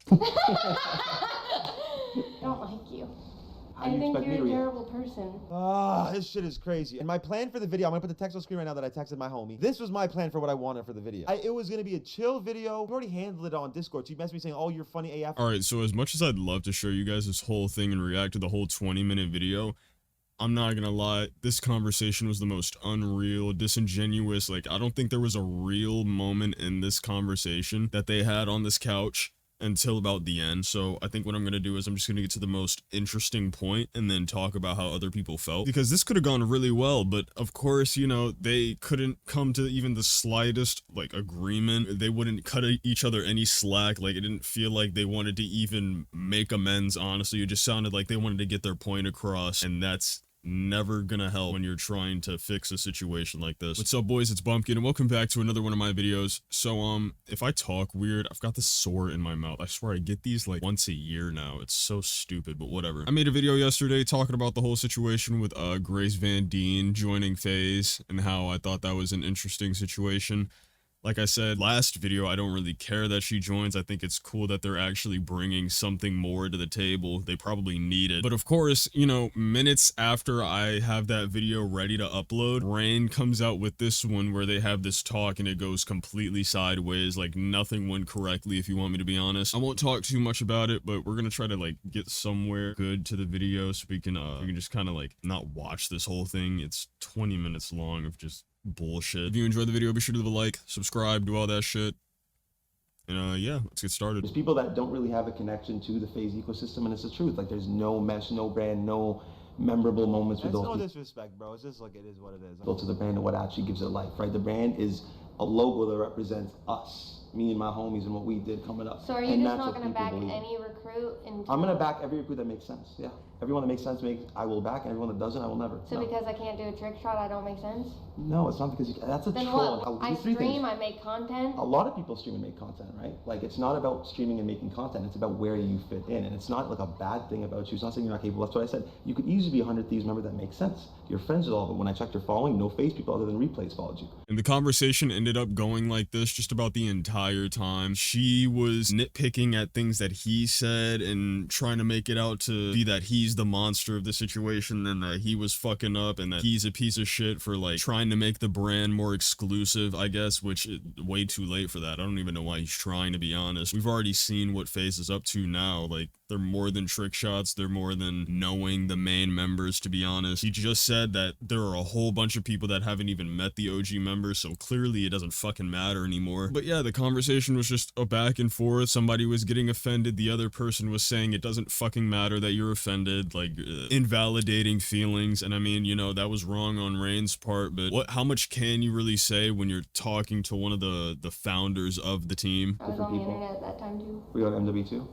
don't like you. I think you're a terrible person. Ah, this shit is crazy. And my plan for the video, I'm gonna put the text on screen right now that I texted my homie. This was my plan for what I wanted for the video. It was gonna be a chill video. We already handled it on Discord. So you messaged me saying, oh, you're funny AF. Alright, so as much as I'd love to show you guys this whole thing and react to the whole 20-minute video, I'm not gonna lie, this conversation was the most unreal, disingenuous. Like, I don't think there was a real moment in this conversation that they had on this couch until about the end. So I think what I'm gonna do is I'm just gonna get to the most interesting point and then talk about how other people felt, because this could have gone really well, but of course, you know, they couldn't come to even the slightest like agreement. They wouldn't cut each other any slack. Like, it didn't feel like they wanted to even make amends. Honestly, it just sounded like they wanted to get their point across, and that's never gonna help when you're trying to fix a situation like this. What's up, boys? It's Bumpkin, and welcome back to another one of my videos. So if I talk weird, I've got this sore in my mouth. I swear I get these like once a year now. It's so stupid, but whatever. I made a video yesterday talking about the whole situation with Grace Van Dien joining Faze and how I thought that was an interesting situation. Like I said last video, I don't really care that she joins. I think it's cool that they're actually bringing something more to the table. They probably need it. But of course, you know, minutes after I have that video ready to upload, Rain comes out with this one where they have this talk and it goes completely sideways. Like, nothing went correctly, if you want me to be honest. I won't talk too much about it, but we're gonna try to like get somewhere good to the video so we can just kind of like not watch this whole thing. It's 20 minutes long of just bullshit. If you enjoyed the video, be sure to leave a like, subscribe, do all that shit. And yeah, let's get started. There's people that don't really have a connection to the Faze ecosystem, and it's the truth. Like, there's no mesh, no brand, no memorable moments with those. No disrespect, bro. It's just like, it is what it is. Go to the brand and what actually gives it life, right? The brand is a logo that represents us, me and my homies, and what we did coming up. So are you just not going to back any recruit? I'm going to back every recruit that makes sense. Yeah, everyone that makes sense, I will back, and everyone that doesn't, I will never. So because I can't do a trick shot, I don't make sense? No, it's not because that's a then troll. What? I stream, I make content. A lot of people stream and make content, right? Like, it's not about streaming and making content. It's about where you fit in, and it's not like a bad thing about you. It's not saying you're not capable. That's what I said. You could easily be 100 Thieves member that makes sense. You're friends with all of them. When I checked your following, no Faze people other than replays followed you. And the conversation ended up going like this just about the entire time. She was nitpicking at things that he said and trying to make it out to be that he's the monster of the situation and that he was fucking up and that he's a piece of shit for like trying to make the brand more exclusive, I guess, which is way too late for that. I don't even know why he's trying, to be honest. We've already seen what Faze is up to now. Like, they're more than trick shots. They're more than knowing the main members, to be honest. He just said that there are a whole bunch of people that haven't even met the OG members, so clearly it doesn't fucking matter anymore. But yeah, the conversation was just a back and forth. Somebody was getting offended. The other person was saying it doesn't fucking matter that you're offended, like invalidating feelings. And I mean, you know, that was wrong on Rain's part, but how much can you really say when you're talking to one of the founders of the team? I was on the internet at that time too. We got MW2?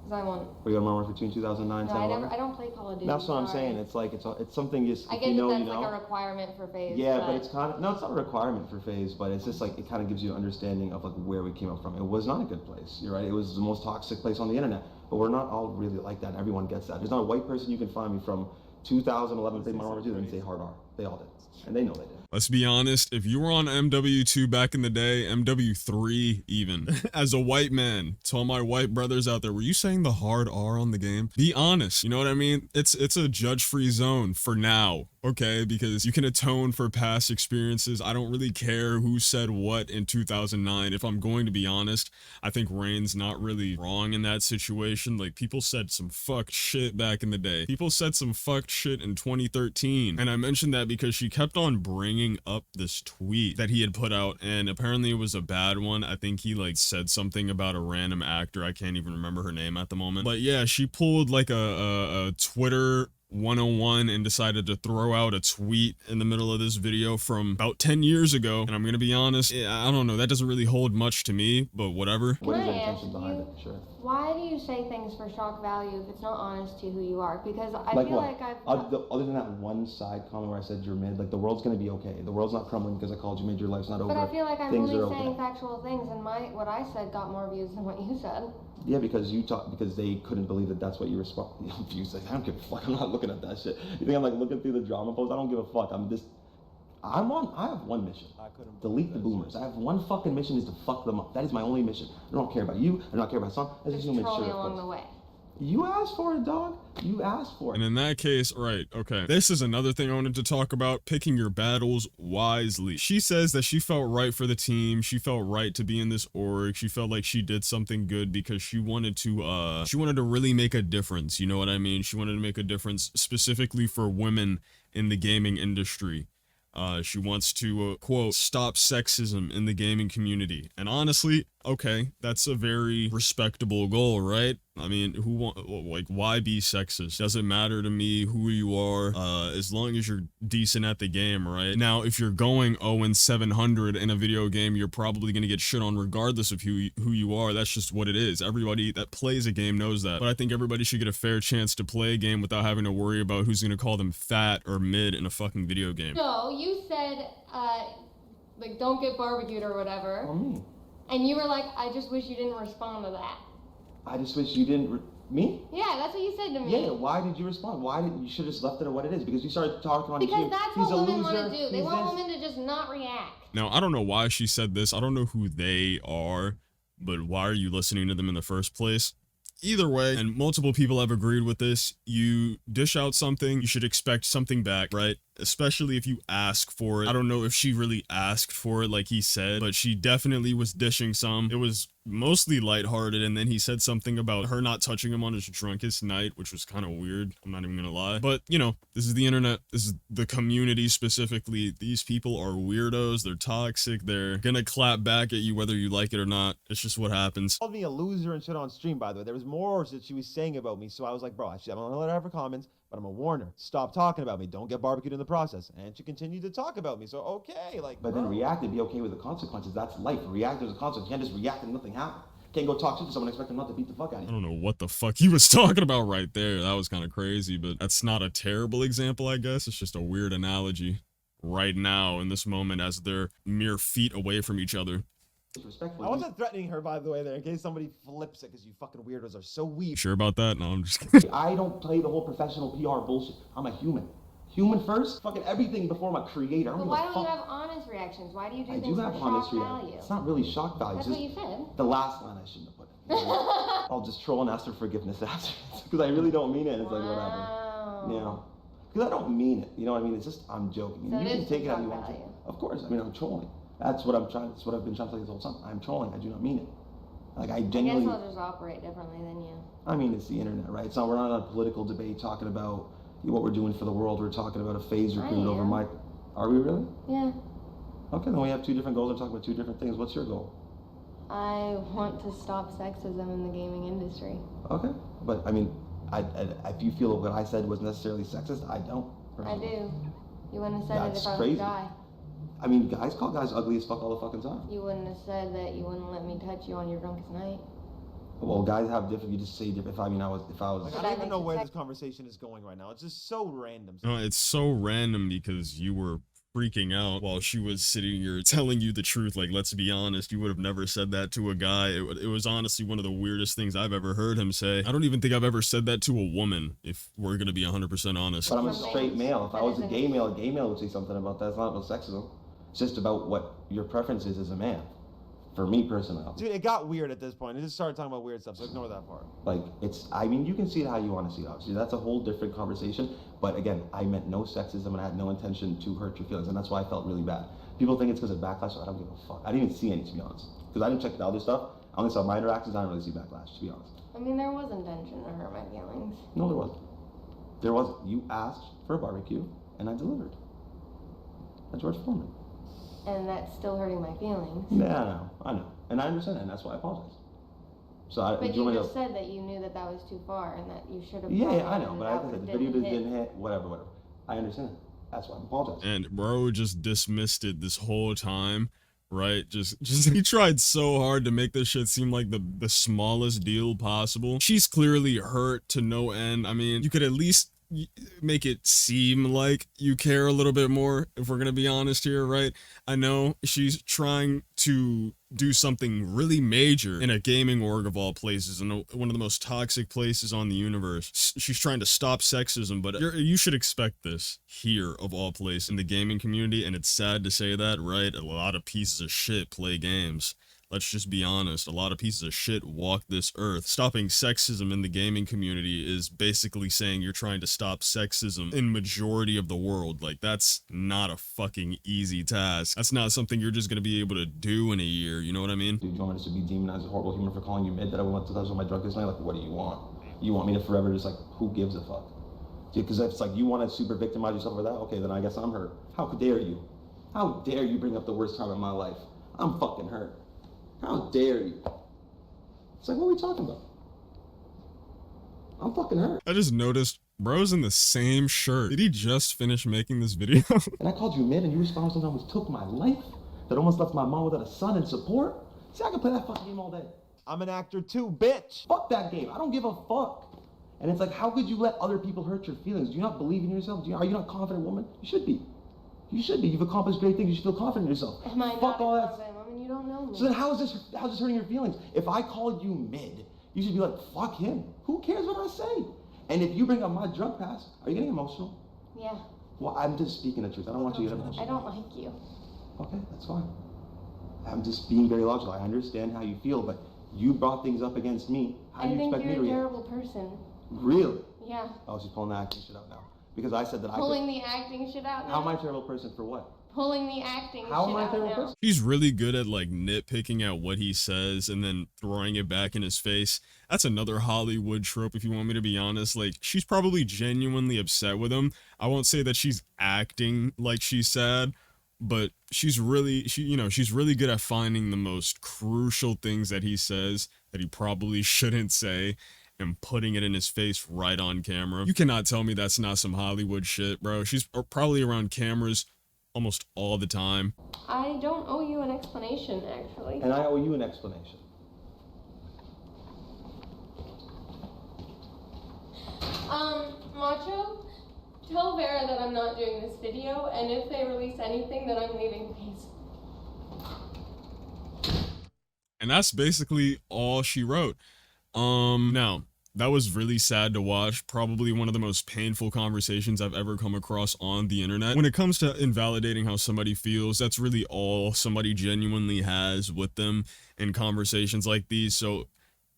Because I won. We got Modern Warfare 2 in 2009. No, I don't play Call of Duty. That's what I'm saying. It's like it's something you. I get that that's like a requirement for Faze. Yeah, but it's kind of it's not a requirement for Faze, but it's just like it kind of gives you an understanding of like where we came up from. It was not a good place. You're right. It was the most toxic place on the internet. But we're not all really like that. Everyone gets that. There's not a white person you can find me from 2011 played Modern Warfare 2 and say hard R. They all did, and they know they did. Let's be honest, if you were on MW2 back in the day, MW3 even, as a white man, to all my white brothers out there, were you saying the hard R on the game? Be honest, you know what I mean? It's a judge-free zone for now, okay? Because you can atone for past experiences. I don't really care who said what in 2009. If I'm going to be honest, I think Rain's not really wrong in that situation. Like, people said some fucked shit back in the day. People said some fucked shit in 2013. And I mentioned that because she kept on bringing up this tweet that he had put out, and apparently it was a bad one. I think he like said something about a random actor. I can't even remember her name at the moment. But yeah, she pulled like a Twitter 101 and decided to throw out a tweet in the middle of this video from about 10 years ago. And I'm gonna be honest, I don't know, that doesn't really hold much to me, but whatever. What is the intention behind it? Sure. Why do you say things for shock value if it's not honest to who you are? Because I like feel what? like I've... Other than that one side comment where I said you're mid, like the world's gonna be okay. The world's not crumbling because I called you mid, your life's not over. But I feel like I'm only saying factual things, and what I said got more views than what you said. Yeah, because they couldn't believe that that's what you respond. Views, like, I don't give a fuck. I'm not looking at that shit. You think I'm like looking through the drama posts? I don't give a fuck. I have one mission. Delete the boomers. I have one fucking mission, is to fuck them up. That is my only mission. I don't care about you. I don't care about son. I just want to make sure. Along the way. You asked for it, dog. You asked for it. And in that case, right, okay. This is another thing I wanted to talk about, picking your battles wisely. She says that she felt right for the team. She felt right to be in this org. She felt like she did something good because she wanted to really make a difference. You know what I mean? She wanted to make a difference specifically for women in the gaming industry. She wants to, quote, stop sexism in the gaming community. And honestly, okay, that's a very respectable goal, right? I mean, why be sexist? Doesn't matter to me who you are, as long as you're decent at the game, right? Now, if you're going 0-700 in a video game, you're probably gonna get shit on regardless of who you are. That's just what it is. Everybody that plays a game knows that. But I think everybody should get a fair chance to play a game without having to worry about who's gonna call them fat or mid in a fucking video game. So, you said, like, don't get barbecued or whatever. Oh, me. And you were like, I just wish you didn't respond to that. I just wish you didn't. Me? Yeah, that's what you said to me. Yeah, why did you respond? Why didn't you should have just left it at what it is? Because you started talking on the Because that's what women want to do. They want this. women to just not react. Now, I don't know why she said this. I don't know who they are, but why are you listening to them in the first place? Either way, and multiple people have agreed with this, you dish out something, you should expect something back, right? Especially if you ask for it. I don't know if she really asked for it like he said, but she definitely was dishing some. It was mostly lighthearted, and then he said something about her not touching him on his drunkest night, which was kind of weird. I'm not even gonna lie. But, you know, this is the internet. This is the community specifically. These people are weirdos. They're toxic. They're gonna clap back at you whether you like it or not. It's just what happens. Called me a loser and shit on stream, by the way. There was more that she was saying about me, so I was like, bro, I'm gonna let her have her comments, but I'm gonna warn her. Stop talking about me. Don't get barbecued in the process. And she continued to talk about me, so okay, like. But then react and be okay with the consequences. That's life. React, there's a consequence. You can't just react and nothing happened. Can't go talk shit to someone and expect them not to beat the fuck out of you. I don't know what the fuck he was talking about right there. That was kind of crazy, but that's not a terrible example, I guess. It's just a weird analogy right now in this moment as they're mere feet away from each other. I wasn't threatening her, by the way, there, in case somebody flips it, because you fucking weirdos are so weak. You sure about that? No, I'm just kidding. I don't play the whole professional PR bullshit. I'm a human. Human first? Fucking everything before I'm a creator. But why don't you have honest reactions? Why do you do things for shock value? It's not really shock value. That's what you said. The last line I shouldn't have put in. I'll just troll and ask for forgiveness after. Because I really don't mean it. It's like, whatever. Yeah. Because I don't mean it. You know what I mean? It's just, I'm joking. So you can take it how you want to. Of course. I mean, I'm trolling. That's what I've been trying to say this whole time. I'm trolling. I do not mean it. Like, I genuinely. I guess I'll just operate differently than you. I mean, it's the internet, right? So we're not on a political debate talking about what we're doing for the world. We're talking about a Faze recruit over my. Are we really? Yeah. Okay, then we have two different goals. We're talking about two different things. What's your goal? I want to stop sexism in the gaming industry. Okay, but I mean, if you feel what I said was necessarily sexist, I don't. Personally. I do. You wouldn't have said That's it if I was crazy. a guy. I mean, guys call guys ugly as fuck all the fucking time. You wouldn't have said that you wouldn't let me touch you on your drunkest night. Well, guys have different. You just say different. If I was. Like, I don't even know where this conversation is going right now. It's just so random. No, it's so random because you were freaking out while she was sitting here telling you the truth. Like, let's be honest, you would have never said that to a guy. It was honestly one of the weirdest things I've ever heard him say. I don't even think I've ever said that to a woman, if we're gonna be 100% honest. But I'm a straight male. If I was a gay male would say something about that. It's not about sexism. It's just about what your preference is as a man. For me personally. Dude, it got weird at this point. It just started talking about weird stuff, so ignore that part. Like, I mean, you can see it how you want to see it, obviously. That's a whole different conversation. But again, I meant no sexism and I had no intention to hurt your feelings. And that's why I felt really bad. People think it's because of backlash, so I don't give a fuck. I didn't even see any, to be honest. Because I didn't check the other stuff. I only saw my interactions. I didn't really see backlash, to be honest. I mean, there was intention to hurt my feelings. No, there wasn't. There wasn't. You asked for a barbecue, and I delivered. That's George Foreman. And that's still hurting my feelings. Yeah, I know. And I understand that, and that's why I apologize. So but you just said that you knew that was too far and that you should have. Yeah, I know. But I said the video didn't hit. Whatever. I understand. That's why I apologize. And bro just dismissed it this whole time, right? Just he tried so hard to make this shit seem like the smallest deal possible. She's clearly hurt to no end. I mean, you could at least make it seem like you care a little bit more, if we're gonna be honest here, right? I know she's trying to do something really major in a gaming org of all places, and one of the most toxic places on the universe. She's trying to stop sexism, but you should expect this here of all places in the gaming community, and it's sad to say that, right? A lot of pieces of shit play games. Let's just be honest, a lot of pieces of shit walk this earth. Stopping sexism in the gaming community is basically saying you're trying to stop sexism in majority of the world. Like, that's not a fucking easy task. That's not something you're just gonna be able to do in a year, you know what I mean? Do you want me to be demonized as a horrible human for calling you mid that I went to on my drug this night? Like, what do you want? You want me to forever just like, who gives a fuck? Because if it's like you want to super victimize yourself over that, okay, then I guess I'm hurt. How dare you? How dare you bring up the worst time in my life? I'm fucking hurt. How dare you? It's like, what are we talking about? I'm fucking hurt. I just noticed bro's in the same shirt. Did he just finish making this video? And I called you mid and you responded something that almost took my life, that almost left my mom without a son and support. See, I can play that fucking game all day. I'm an actor too, bitch. Fuck that game. I don't give a fuck. And it's like, how could you let other people hurt your feelings? Do you not believe in yourself? Are you not a confident woman? You should be. You should be. You've accomplished great things. You should feel confident in yourself. Am I Fuck not all a that. confident woman? You don't know me. So then how's this hurting your feelings? If I called you mid, you should be like, fuck him. Who cares what I say? And if you bring up my drug past, are you getting emotional? Yeah. Well, I'm just speaking the truth. I don't want you to get emotional. I don't like you. Okay, that's fine. I'm just being very logical. I understand how you feel, but you brought things up against me. How do you expect me to I think you're a react? terrible person. Really? Yeah. Oh, she's pulling the acting shit out now. Because I said that Pulling the acting shit out now? How am I a terrible person for what? Pulling the acting How shit am I a out terrible now. person? He's really good at like nitpicking at what he says and then throwing it back in his face. That's another Hollywood trope, if you want me to be honest. Like, she's probably genuinely upset with him. I won't say that she's acting like she's sad, but she's really good at finding the most crucial things that he says that he probably shouldn't say and putting it in his face right on camera. You cannot tell me that's not some Hollywood shit, bro. She's probably around cameras almost all the time. I don't owe you an explanation, actually. And I owe you an explanation. Macho, tell Vera that I'm not doing this video, and if they release anything, then I'm leaving, please. And that's basically all she wrote. Now, that was really sad to watch. Probably one of the most painful conversations I've ever come across on the internet. When it comes to invalidating how somebody feels, that's really all somebody genuinely has with them in conversations like these. So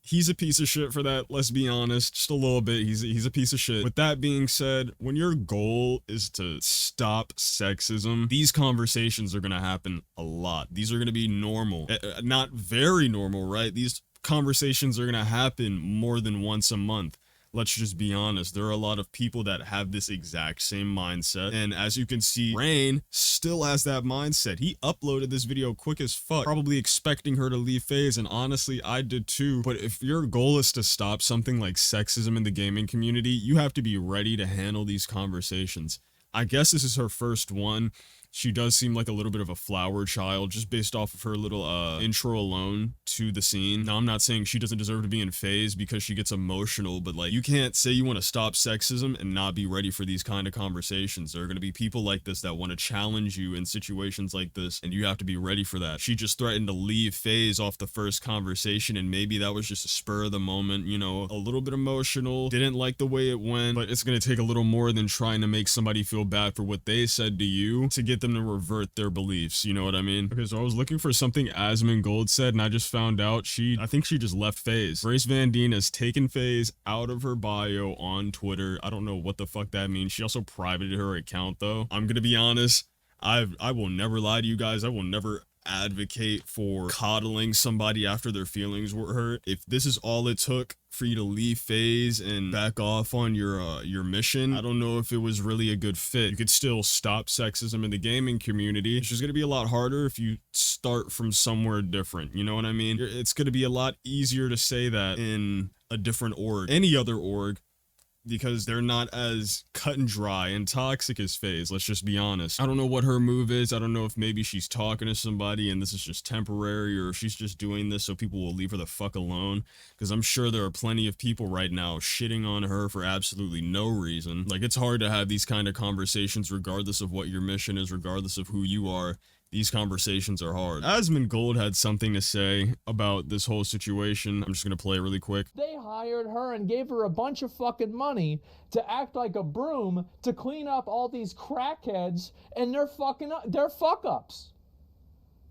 he's a piece of shit for that. Let's be honest, just a little bit. He's a piece of shit. With that being said, when your goal is to stop sexism, these conversations are gonna happen a lot. These are gonna be normal, not very normal, right? These conversations are gonna happen more than once a month. Let's just be honest. There are a lot of people that have this exact same mindset. And as you can see, Rain still has that mindset. He uploaded this video quick as fuck, probably expecting her to leave Faze. And honestly, I did too. But if your goal is to stop something like sexism in the gaming community, you have to be ready to handle these conversations. I guess this is her first one. She does seem like a little bit of a flower child just based off of her little intro alone to the scene. Now, I'm not saying she doesn't deserve to be in Faze because she gets emotional, but like, you can't say you want to stop sexism and not be ready for these kind of conversations. There are going to be people like this that want to challenge you in situations like this, and you have to be ready for that. She just threatened to leave Faze off the first conversation, and maybe that was just a spur of the moment, you know, a little bit emotional, didn't like the way it went, but it's going to take a little more than trying to make somebody feel bad for what they said to you to get them to revert their beliefs, you know what I mean? Okay, so I was looking for something Asmongold said, and I just found out I think she just left Faze. Grace Van Dien has taken Faze out of her bio on Twitter. I don't know what the fuck that means. She also privated her account though. I'm gonna be honest, I will never lie to you guys. I will never advocate for coddling somebody after their feelings were hurt. If this is all it took for you to leave Faze and back off on your mission, I don't know if it was really a good fit. You could still stop sexism in the gaming community. It's just gonna be a lot harder if you start from somewhere different, you know what I mean? It's gonna be a lot easier to say that in a different org, any other org, because they're not as cut and dry and toxic as Faze, let's just be honest. I don't know what her move is. I don't know if maybe she's talking to somebody and this is just temporary, or if she's just doing this so people will leave her the fuck alone, because I'm sure there are plenty of people right now shitting on her for absolutely no reason. Like, it's hard to have these kind of conversations regardless of what your mission is, regardless of who you are. these conversations are hard. Asmongold had something to say about this whole situation. I'm just gonna play it really quick. They hired her and gave her a bunch of fucking money to act like a broom to clean up all these crackheads, and they're fuck-ups.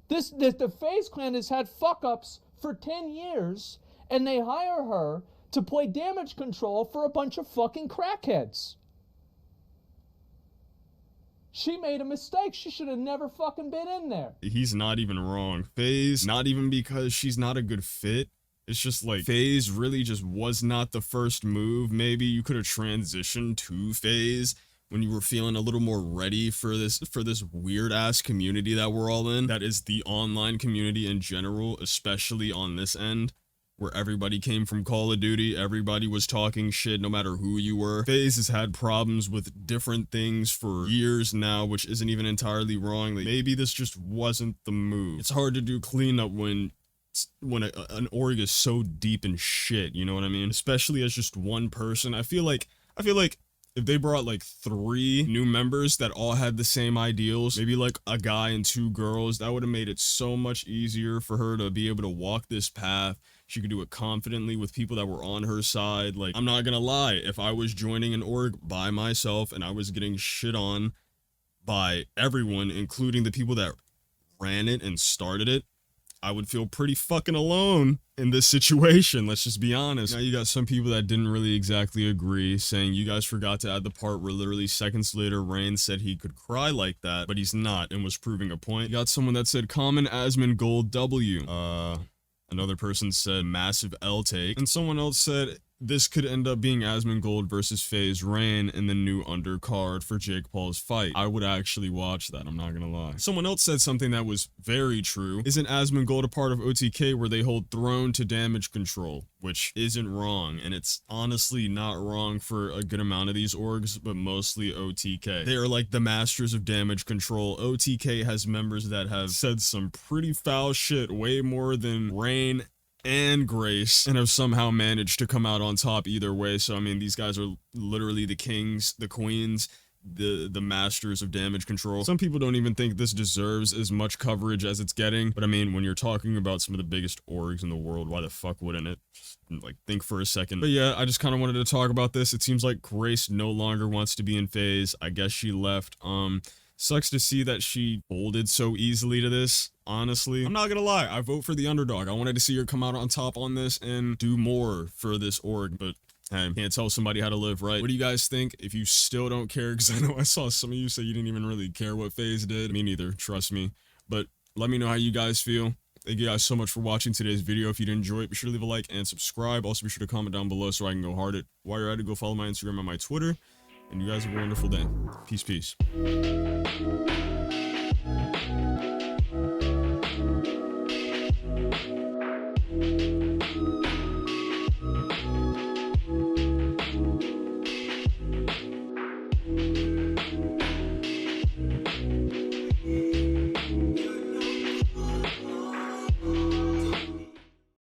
The Faze clan has had fuck-ups for 10 years, and they hire her to play damage control for a bunch of fucking crackheads. She made a mistake. She should have never fucking been in there. He's not even wrong. Faze, not even because she's not a good fit. It's just like, Faze really just was not the first move. Maybe you could have transitioned to Faze when you were feeling a little more ready for this weird ass community that we're all in. That is the online community in general, especially on this end, where everybody came from Call of Duty, everybody was talking shit no matter who you were. Faze has had problems with different things for years now, which isn't even entirely wrong. Like, maybe this just wasn't the move. It's hard to do cleanup when an org is so deep in shit, you know what I mean? Especially as just one person. I feel like if they brought like 3 new members that all had the same ideals, maybe like a guy and 2 girls, that would have made it so much easier for her to be able to walk this path. She could do it confidently with people that were on her side. Like, I'm not gonna lie, if I was joining an org by myself and I was getting shit on by everyone, including the people that ran it and started it, I would feel pretty fucking alone in this situation, let's just be honest. Now you got some people that didn't really exactly agree, saying you guys forgot to add the part where literally seconds later Rain said he could cry like that, but he's not, and was proving a point. You got someone that said common Asmongold W. Another person said massive L take, and someone else said this could end up being Asmongold versus Faze Rain in the new undercard for Jake Paul's fight. I would actually watch that, I'm not gonna lie. Someone else said something that was very true. Isn't Asmongold a part of OTK where they hold throne to damage control? Which isn't wrong, and it's honestly not wrong for a good amount of these orgs, but mostly OTK. They are like the masters of damage control. OTK has members that have said some pretty foul shit, way more than Rain and Grace, and have somehow managed to come out on top either way. So I mean, these guys are literally the kings, the queens, the masters of damage control. Some people don't even think this deserves as much coverage as it's getting, but I mean, when you're talking about some of the biggest orgs in the world, why the fuck wouldn't it? Like, think for a second. But yeah, I just kind of wanted to talk about this. It seems like Grace no longer wants to be in Faze. I guess she left. Sucks to see that she folded so easily to this, honestly. I'm not gonna lie, I vote for the underdog. I wanted to see her come out on top on this and do more for this org, but hey, can't tell somebody how to live, right? What do you guys think? If you still don't care, because I know I saw some of you say you didn't even really care what Faze did. Me neither, trust me. But let me know how you guys feel. Thank you guys so much for watching today's video. If you did enjoy it, be sure to leave a like and subscribe. Also, be sure to comment down below so I can go hard it. While you're at it, go follow my Instagram and my Twitter. And you guys have a wonderful day. Peace, peace.